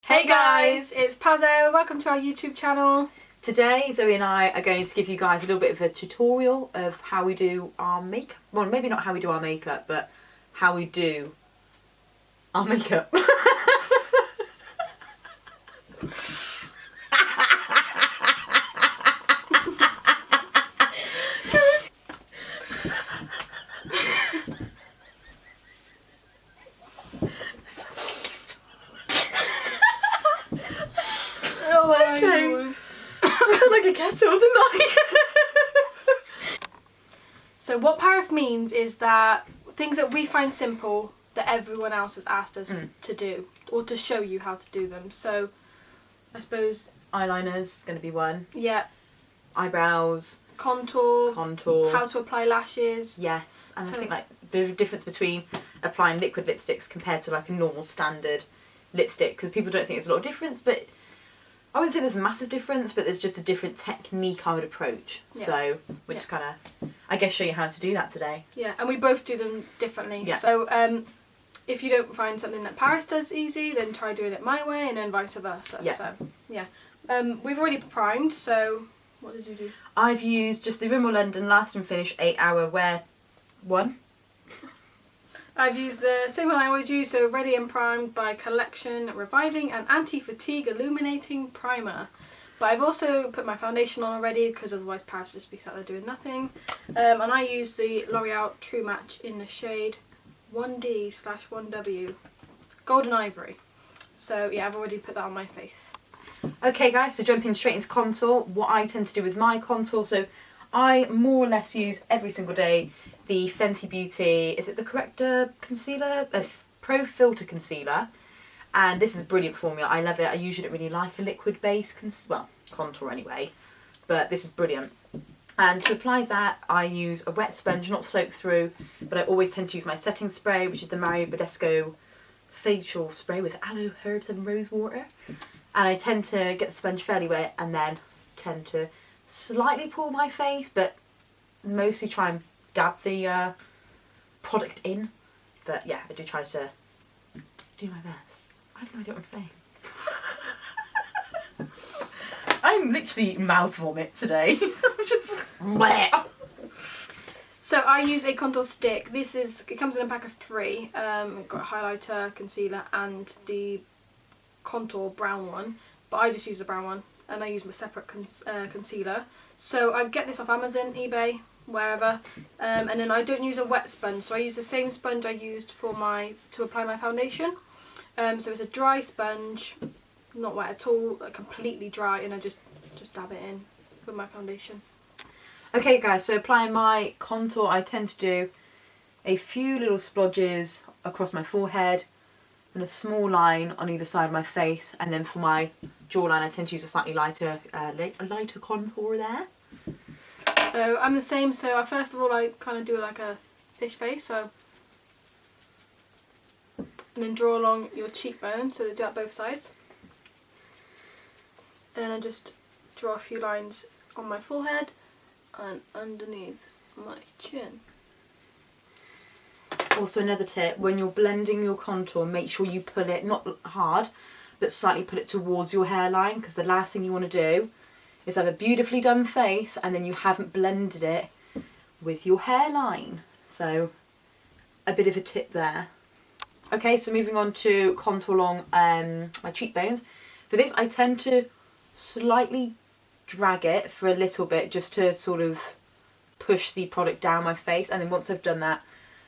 Hey guys, it's Pazzo. Welcome to our YouTube channel. Today Zoe and I are going to give you guys a little bit of a tutorial of how we do our makeup. Well, maybe not how we do our makeup, but how we do our makeup. Okay. I sound like a kettle, didn't I? So what Paris means is that things that we find simple that everyone else has asked us to do, or to show you how to do them. So I suppose Eyeliner's going to be one. Yeah. Eyebrows. Contour. How to apply lashes. Yes, and so I think like the difference between applying liquid lipsticks compared to like a normal standard lipstick, because people don't think there's a lot of difference, but I wouldn't say there's a massive difference, but there's just a different technique I would approach. Yeah. So we're just kind of, I guess, show you how to do that today. Yeah, and we both do them differently. Yeah. So if you don't find something that Paris does easy, then try doing it my way, and then vice versa. Yeah. So yeah, we've already primed. So what did you do? I've used just the Rimmel London Last and Finish 8-hour wear one. I've used the same one I always use, so Ready and Primed by Collection Reviving and Anti-Fatigue Illuminating Primer. But I've also put my foundation on already, because otherwise Paris would just be sat there doing nothing. And I use the L'Oreal True Match in the shade 1D/1W Golden Ivory. So yeah, I've already put that on my face. Okay guys, so jumping straight into contour, what I tend to do with my contour, so I more or less use every single day the Fenty Beauty, is it the Corrector Concealer? Pro Filter Concealer. And this is a brilliant formula, I love it. I usually don't really like a liquid base, contour anyway, but this is brilliant. And to apply that, I use a wet sponge, not soaked through, but I always tend to use my setting spray, which is the Mario Badescu facial spray with aloe, herbs and rose water. And I tend to get the sponge fairly wet and then tend to slightly pull my face, but mostly try and dab the product in. But yeah, I do try to do my best. I have no idea what I'm saying. I'm literally mouth vomit today. So I use a contour stick. It comes in a pack of 3. I've got highlighter, concealer and the contour brown one, but I just use the brown one, and I use my separate concealer. So I get this off Amazon, eBay, wherever, and then I don't use a wet sponge, so I use the same sponge I used to apply my foundation. So it's a dry sponge, not wet at all, completely dry, and I just dab it in with my foundation. Okay guys, so applying my contour, I tend to do a few little splodges across my forehead and a small line on either side of my face, and then for my jawline I tend to use a slightly lighter contour there. So I'm the same, so first of all I kind of do like a fish face, so, and then draw along your cheekbone, so they do that both sides. And then I just draw a few lines on my forehead and underneath my chin. Also another tip, when you're blending your contour, make sure you pull it, not hard, but slightly put it towards your hairline, because the last thing you want to do is have a beautifully done face and then you haven't blended it with your hairline. So a bit of a tip there. Okay, so moving on to contour along my cheekbones. For this I tend to slightly drag it for a little bit, just to sort of push the product down my face, and then once I've done that,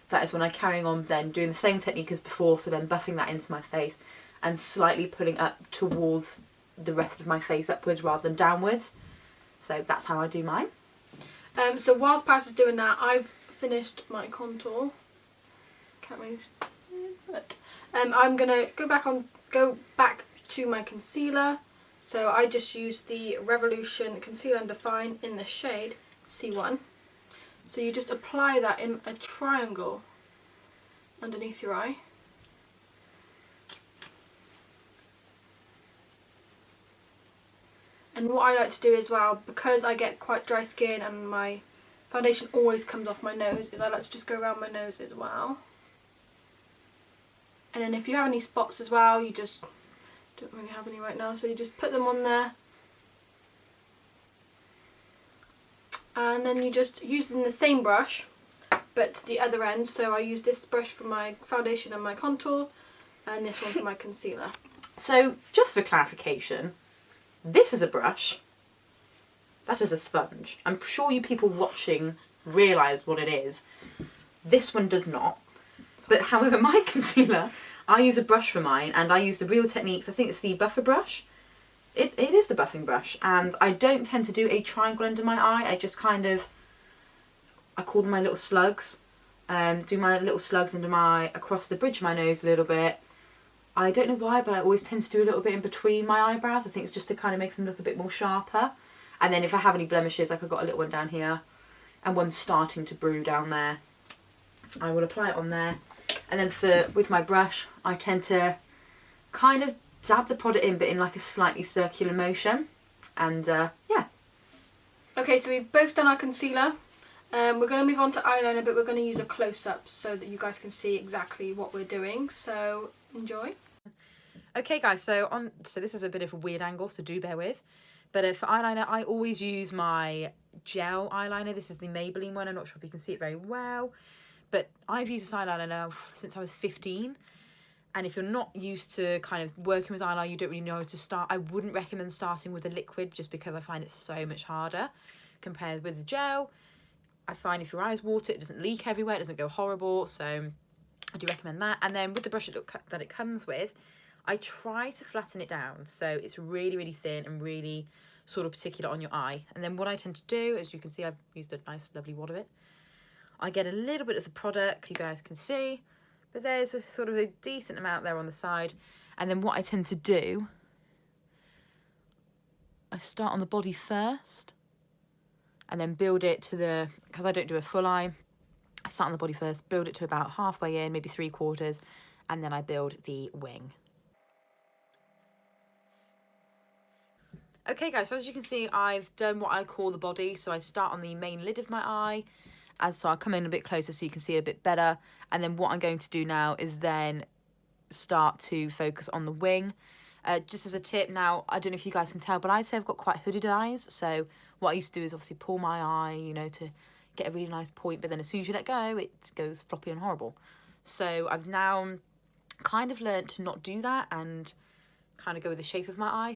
that is when I'm carrying on then doing the same technique as before, so then buffing that into my face and slightly pulling up towards the rest of my face, upwards rather than downwards. So that's how I do mine. So whilst Paris is doing that, I've finished my contour. Can't really see it, but I'm gonna go back to my concealer. So I just used the Revolution Concealer and Define in the shade C1. So you just apply that in a triangle underneath your eye. And what I like to do as well, because I get quite dry skin and my foundation always comes off my nose, is I like to just go around my nose as well. And then if you have any spots as well, you just don't really have any right now, so you just put them on there. And then you just use the same brush, but the other end. So I use this brush for my foundation and my contour, and this one for my concealer. So, just for clarification, this is a brush, that is a sponge. I'm sure you people watching realise what it is. This one does not. But however, my concealer, I use a brush for mine, and I use the Real Techniques, I think it's the buffer brush. It is the buffing brush, and I don't tend to do a triangle under my eye. I just kind of, I call them my little slugs. Do my little slugs under across the bridge of my nose a little bit. I don't know why, but I always tend to do a little bit in between my eyebrows. I think it's just to kind of make them look a bit more sharper. And then if I have any blemishes, like I've got a little one down here, and one starting to brew down there, I will apply it on there. And then with my brush, I tend to kind of dab the product in, but in like a slightly circular motion. And yeah. Okay, so we've both done our concealer. We're going to move on to eyeliner, but we're going to use a close-up so that you guys can see exactly what we're doing. So enjoy. Okay guys, so this is a bit of a weird angle, so do bear with. But for eyeliner, I always use my gel eyeliner. This is the Maybelline one. I'm not sure if you can see it very well, but I've used this eyeliner now since I was 15. And if you're not used to kind of working with eyeliner, you don't really know how to start, I wouldn't recommend starting with a liquid, just because I find it so much harder compared with the gel. I find if your eyes water, it doesn't leak everywhere, it doesn't go horrible, so I do recommend that. And then with the brush that it comes with, I try to flatten it down so it's really, really thin and really sort of particular on your eye. And then what I tend to do, as you can see, I've used a nice lovely wad of it. I get a little bit of the product, you guys can see, but there's a sort of a decent amount there on the side. And then what I tend to do, I start on the body first and then build it to because I don't do a full eye, I start on the body first, build it to about halfway in, maybe 3/4, and then I build the wing. Okay guys, so as you can see, I've done what I call the body. So I start on the main lid of my eye, and so I'll come in a bit closer so you can see it a bit better. And then what I'm going to do now is then start to focus on the wing. Just as a tip now, I don't know if you guys can tell, but I'd say I've got quite hooded eyes. So what I used to do is obviously pull my eye, you know, to get a really nice point. But then as soon as you let go, it goes floppy and horrible. So I've now kind of learnt to not do that and kind of go with the shape of my eye.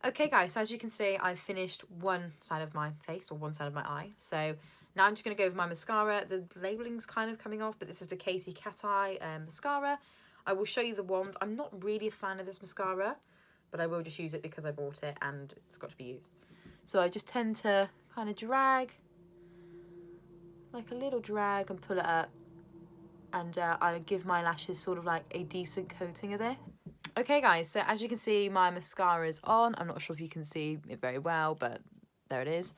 Okay guys, so as you can see, I've finished one side of my face, or one side of my eye. So now I'm just going to go over my mascara. The labelling's kind of coming off, but this is the Katie Cat Eye mascara. I will show you the wand. I'm not really a fan of this mascara, but I will just use it because I bought it and it's got to be used. So I just tend to kind of drag, like a little drag, and pull it up. And I give my lashes sort of like a decent coating of this. Okay guys, so as you can see, my mascara is on. I'm not sure if you can see it very well, but there it is.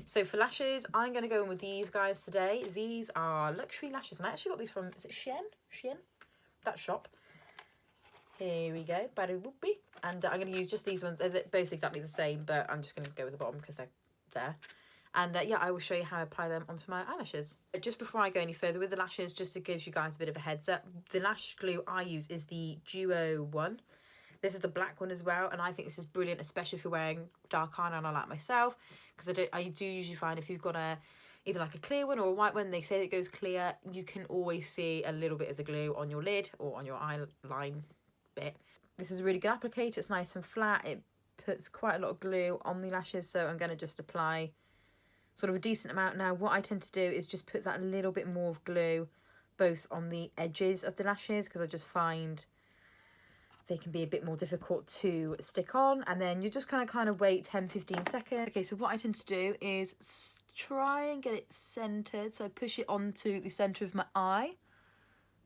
So for lashes, I'm going to go in with these guys today. These are luxury lashes, and I actually got these from, is it Shein? Shein? That shop. Here we go, Bada-whoopie. And I'm going to use just these ones. They're both exactly the same, but I'm just going to go with the bottom because they're there. And yeah, I will show you how I apply them onto my eyelashes. Just before I go any further with the lashes, just to give you guys a bit of a heads up, the lash glue I use is the Duo one. This is the black one as well, and I think this is brilliant, especially if you're wearing dark eyeliner like myself, because I do usually find if you've got either like a clear one or a white one, they say it goes clear, you can always see a little bit of the glue on your lid or on your eyeline bit. This is a really good applicator. It's nice and flat. It puts quite a lot of glue on the lashes, so I'm going to just apply sort of a decent amount. Now what I tend to do is just put that little bit more of glue both on the edges of the lashes, because I just find they can be a bit more difficult to stick on. And then you're just going to kind of wait 10-15 seconds. Okay, so what I tend to do is try and get it centered. So I push it onto the center of my eye,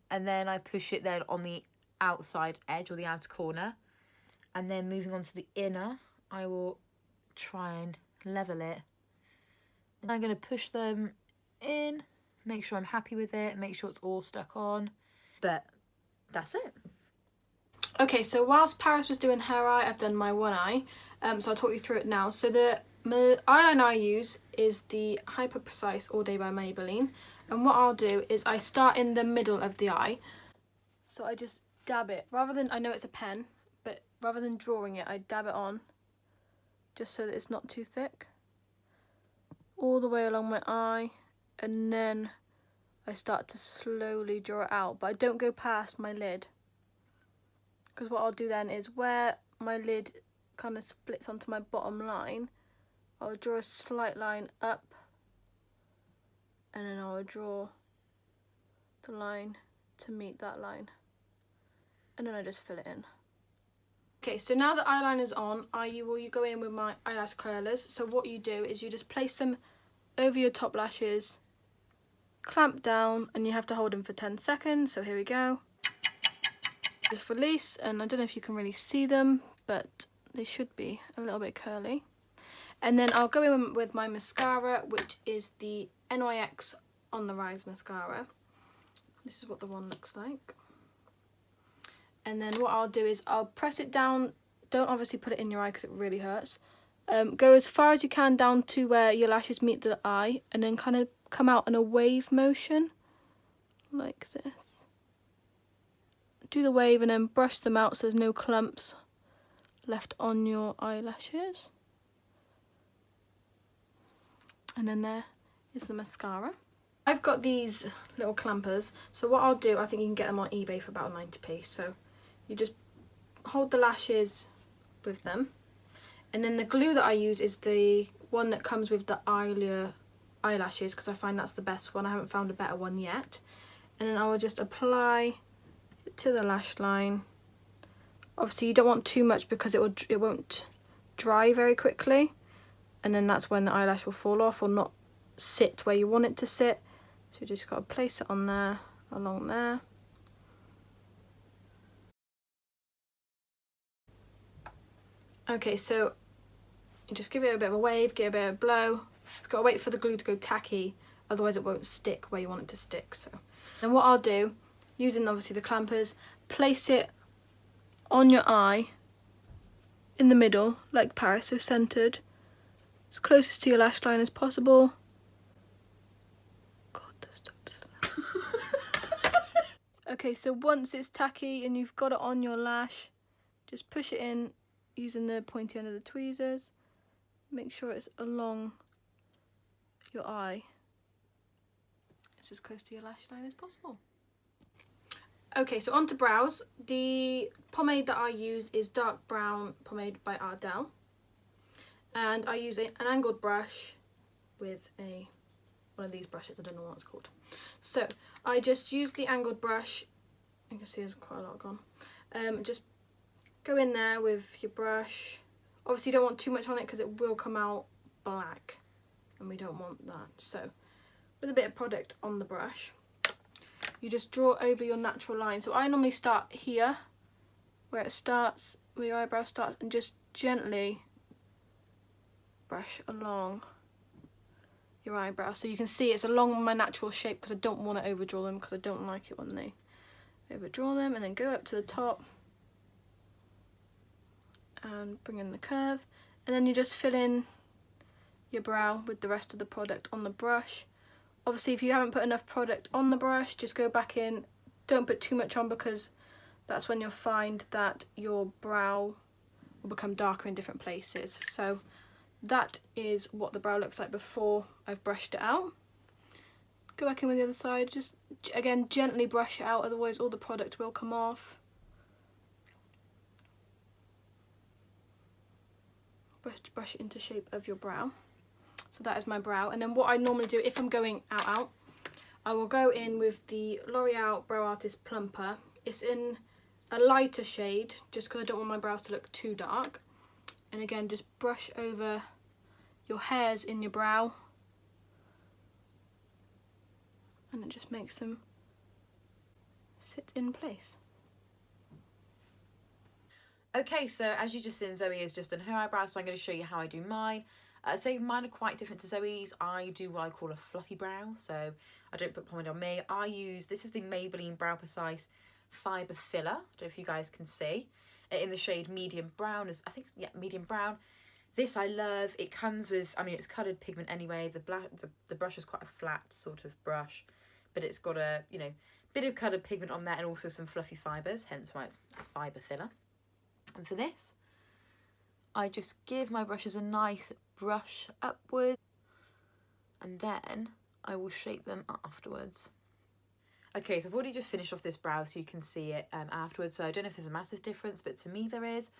and then I push it then on the outside edge or the outer corner, and then moving on to the inner, I will try and level it. I'm going to push them in, make sure I'm happy with it, make sure it's all stuck on, but that's it. Okay, so whilst Paris was doing her eye, I've done my one eye, so I'll talk you through it now. So the the eyeliner I use is the Hyper Precise All Day by Maybelline. And what I'll do is I start in the middle of the eye. So I just dab it. Rather than, I know it's a pen, but rather than drawing it, I dab it on. Just so that it's not too thick. All the way along my eye. And then I start to slowly draw it out. But I don't go past my lid. Because what I'll do then is where my lid kind of splits onto my bottom line, I'll draw a slight line up, and then I'll draw the line to meet that line, and then I just fill it in. Okay, so now the eyeliner's on, you go in with my eyelash curlers. So what you do is you just place them over your top lashes, clamp down, and you have to hold them for 10 seconds. So here we go. Just release, and I don't know if you can really see them, but they should be a little bit curly. And then I'll go in with my mascara, which is the NYX On The Rise mascara. This is what the one looks like. And then what I'll do is I'll press it down. Don't obviously put it in your eye because it really hurts. Go as far as you can down to where your lashes meet the eye, and then kind of come out in a wave motion like this. Do the wave and then brush them out so there's no clumps left on your eyelashes. And then there is the mascara. I've got these little clampers, so what I'll do, I think you can get them on eBay for about 90p. So you just hold the lashes with them, and then the glue that I use is the one that comes with the eyelashes, because I find that's the best one. I haven't found a better one yet. And then I will just apply it to the lash line. Obviously you don't want too much because it won't dry very quickly, and then that's when the eyelash will fall off or not sit where you want it to sit. So you just got to place it on there, along there. Okay, so you just give it a bit of a wave, give it a bit of a blow. You've got to wait for the glue to go tacky, otherwise it won't stick where you want it to stick. So, and what I'll do, using obviously the clampers, place it on your eye in the middle, like Paris, so centered, as closest to your lash line as possible. God, this looks slow. Okay, so once it's tacky and you've got it on your lash, just push it in using the pointy end of the tweezers. Make sure it's along your eye. It's as close to your lash line as possible. Okay, so on to brows. The pomade that I use is dark brown pomade by Ardell. And I use an angled brush with one of these brushes, I don't know what it's called. So I just use the angled brush. You can see there's quite a lot gone. Just go in there with your brush. Obviously you don't want too much on it because it will come out black, and we don't want that. So with a bit of product on the brush, you just draw over your natural line. So I normally start here, where it starts, where your eyebrow starts, and just gently brush along your eyebrow. So you can see it's along my natural shape because I don't want to overdraw them, because I don't like it when they overdraw them. And then go up to the top and bring in the curve, and then you just fill in your brow with the rest of the product on the brush. Obviously if you haven't put enough product on the brush, just go back in. Don't put too much on, because that's when you'll find that your brow will become darker in different places. So that is what the brow looks like before I've brushed it out. Go back in with the other side, just again gently brush it out, otherwise all the product will come off. Brush it into shape of your brow. So that is my brow. And then what I normally do if I'm going out, I will go in with the L'Oreal Brow Artist Plumper. It's in a lighter shade, just because I don't want my brows to look too dark. And again, just brush over your hairs in your brow, and it just makes them sit in place. Okay, so as you just seen, Zoe has just done her eyebrows, so I'm going to show you how I do mine. So mine are quite different to Zoe's. I do what I call a fluffy brow, so I don't put pomade on me. This is the Maybelline Brow Precise Fibre Filler. I don't know if you guys can see. In the shade medium brown, medium brown. This I love. It comes with, I mean, it's coloured pigment anyway. The brush is quite a flat sort of brush, but it's got a, you know, bit of coloured pigment on there and also some fluffy fibres, hence why it's a fibre filler. And for this, I just give my brushes a nice brush upwards, and then I will shape them afterwards. Okay, so I've already just finished off this brow so you can see it afterwards. So I don't know if there's a massive difference, but to me there is.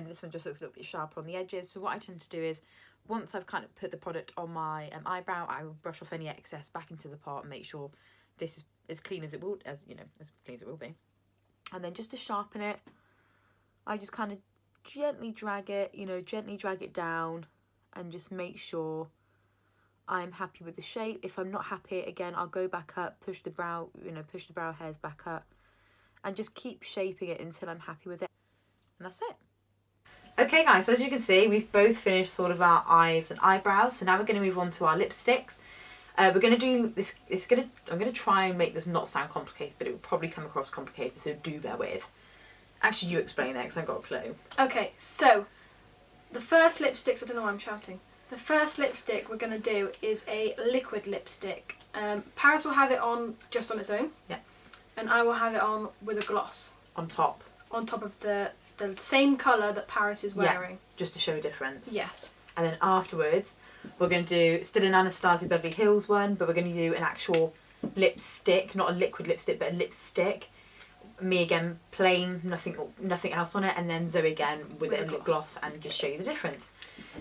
This one just looks a little bit sharper on the edges. So what I tend to do is, once I've kind of put the product on my eyebrow, I will brush off any excess back into the pot and make sure this is as clean as it will, as clean as it will be. And then just to sharpen it, I just kind of gently drag it, gently drag it down and just make sure I'm happy with the shape. If I'm not happy, again, I'll go back up, push the brow hairs back up and just keep shaping it until I'm happy with it. And that's it. Okay guys, so as you can see, we've both finished sort of our eyes and eyebrows. So now we're going to move on to our lipsticks. We're going to do this, I'm going to try and make this not sound complicated, but it will probably come across complicated, so do bear with. Actually, you explain it, because I've got a clue. Okay, so the first lipsticks, I don't know why I'm shouting. The first lipstick we're going to do is a liquid lipstick. Paris will have it on just on its own. Yeah. And I will have it on with a gloss. On top. On top of the same colour that Paris is wearing. Yeah, just to show a difference. Yes. And then afterwards, we're going to do still an Anastasia Beverly Hills one, but we're going to do an actual lipstick, not a liquid lipstick, but a lipstick. Me again, plain, nothing else on it, and then Zoe again with a lip gloss, and just show you the difference.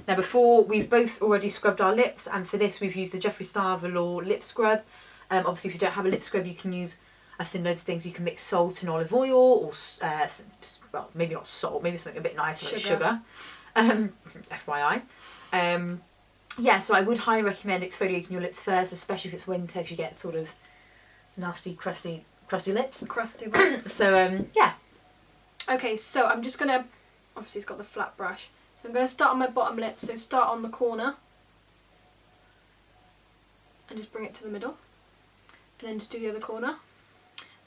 Now before, we've both already scrubbed our lips, and for this we've used the Jeffree Star Velour lip scrub. Obviously if you don't have a lip scrub, you can use, I've seen loads of things, you can mix salt and olive oil, or well, maybe not salt, maybe something a bit nicer like sugar. FYI. Yeah, so I would highly recommend exfoliating your lips first, especially if it's winter, because you get sort of nasty, crusty lips. Crusty lips. So, yeah. Okay, so I'm just going to, obviously it's got the flat brush, so I'm going to start on my bottom lip, so start on the corner, and just bring it to the middle, and then just do the other corner.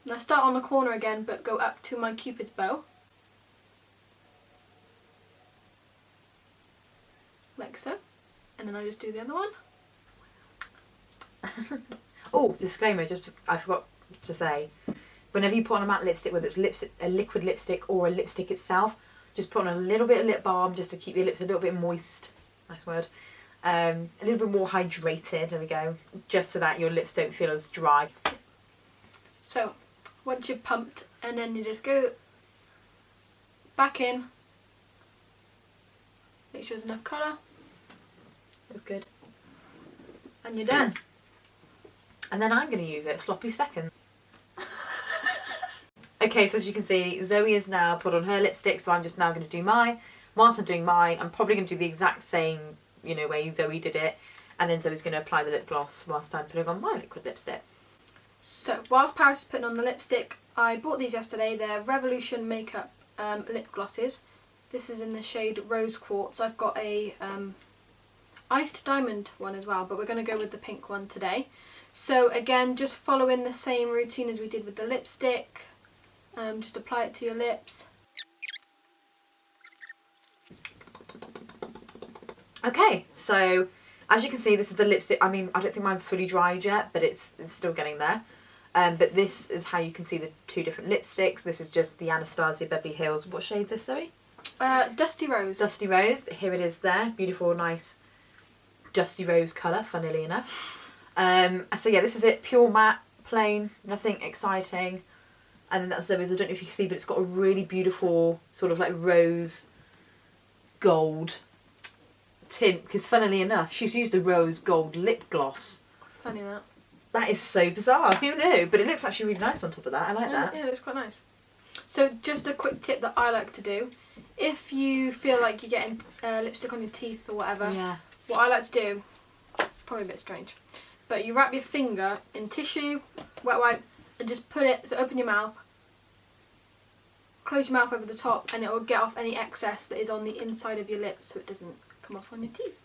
And I start on the corner again, but go up to my Cupid's bow. Like so. And then I just do the other one. Oh, disclaimer, just I forgot to say, whenever you put on a matte lipstick, whether it's a liquid lipstick or a lipstick itself, just put on a little bit of lip balm just to keep your lips a little bit moist, nice word, a little bit more hydrated, there we go, just so that your lips don't feel as dry. So, once you've pumped, and then you just go back in, make sure there's enough colour. That's good. And you're done. And then I'm going to use it sloppy seconds. Okay, so as you can see, Zoe is now put on her lipstick, so I'm just now going to do mine. Whilst I'm doing mine, I'm probably going to do the exact same, way Zoe did it, and then Zoe's going to apply the lip gloss whilst I'm putting on my liquid lipstick. So, whilst Paris is putting on the lipstick, I bought these yesterday. They're Revolution Makeup lip glosses. This is in the shade Rose Quartz. I've got a iced diamond one as well, but we're going to go with the pink one today. So again, just following the same routine as we did with the lipstick. Just apply it to your lips. Okay, so as you can see, this is the lipstick. I mean, I don't think mine's fully dried yet, but it's still getting there. But this is how you can see the two different lipsticks. This is just the Anastasia Beverly Hills. What shade is this, Zoe? Dusty Rose. Dusty Rose. Here it is there. Beautiful, nice dusty rose colour, funnily enough. So yeah, this is it. Pure matte, plain, nothing exciting. And then that's Zoe's. I don't know if you can see, but it's got a really beautiful sort of like rose gold tint. Because funnily enough, she's used a rose gold lip gloss. Funny that. That is so bizarre. Who knew? But it looks actually really nice on top of that. I like that. Yeah, it looks quite nice. So just a quick tip that I like to do. If you feel like you're getting lipstick on your teeth or whatever, Yeah. what I like to do, probably a bit strange, but you wrap your finger in tissue, wet wipe, and just put it, so open your mouth, close your mouth over the top, and it will get off any excess that is on the inside of your lips so it doesn't come off on your teeth.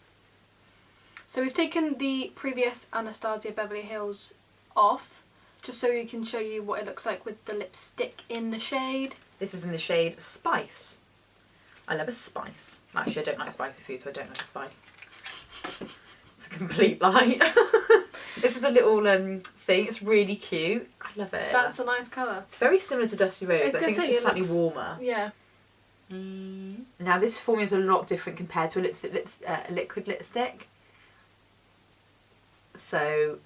So we've taken the previous Anastasia Beverly Hills off, just so we can show you what it looks like with the lipstick in the shade. This is in the shade Spice. I love a spice. Actually, I don't like spicy food, so I don't like the spice. It's a complete lie. This is the little thing. It's really cute. I love it. That's a nice colour. It's very similar to Dusty Rose, but I think it's just slightly warmer. Yeah. Now this for me is a lot different compared to a liquid lipstick. So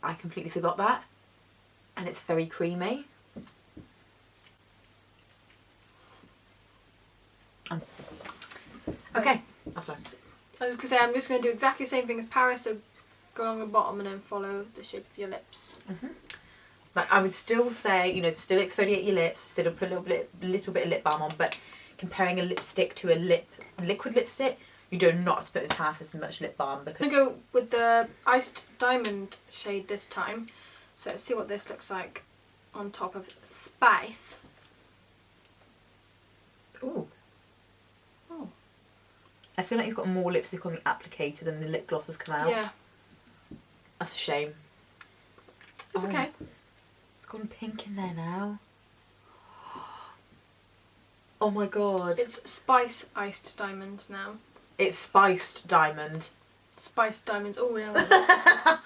I completely forgot that. And it's very creamy. Okay. Oh, sorry. I was going to say, I'm just going to do exactly the same thing as Paris, so go along the bottom and then follow the shape of your lips. Like, I would still say, you know, still exfoliate your lips, still put a little bit of lip balm on, but comparing a lipstick to a liquid lipstick, you do not put half as much lip balm. Because I'm going to go with the Iced Diamond shade this time. So let's see what this looks like on top of Spice. Ooh. Oh. I feel like you've got more lipstick on the applicator than the lip gloss has come out. Yeah. That's a shame. It's okay. It's gone pink in there now. Oh my god. It's Spice Iced Diamond now. It's Spiced Diamond. Spiced Diamonds. Oh, yeah.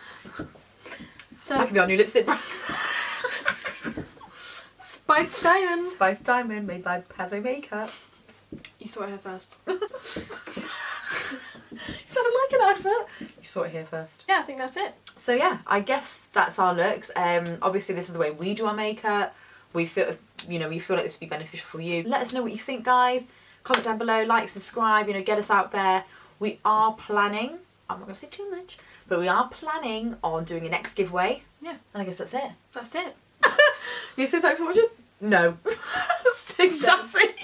So That could be our new lipstick brand. Spiced Diamond. Spiced Diamond, made by Pazzo Makeup. You saw it here first. You sounded like an advert. You saw it here first. Yeah, I think that's it. So yeah, I guess that's our looks. Obviously this is the way we do our makeup. We feel, you know, we feel like this would be beneficial for you. Let us know what you think, guys. Comment down below, like, subscribe, you know, get us out there. We are planning, I'm not going to say too much, but we are planning on doing a next giveaway. Yeah. And I guess that's it. That's it. You say thanks for watching? No. So sassy.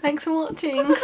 Thanks for watching.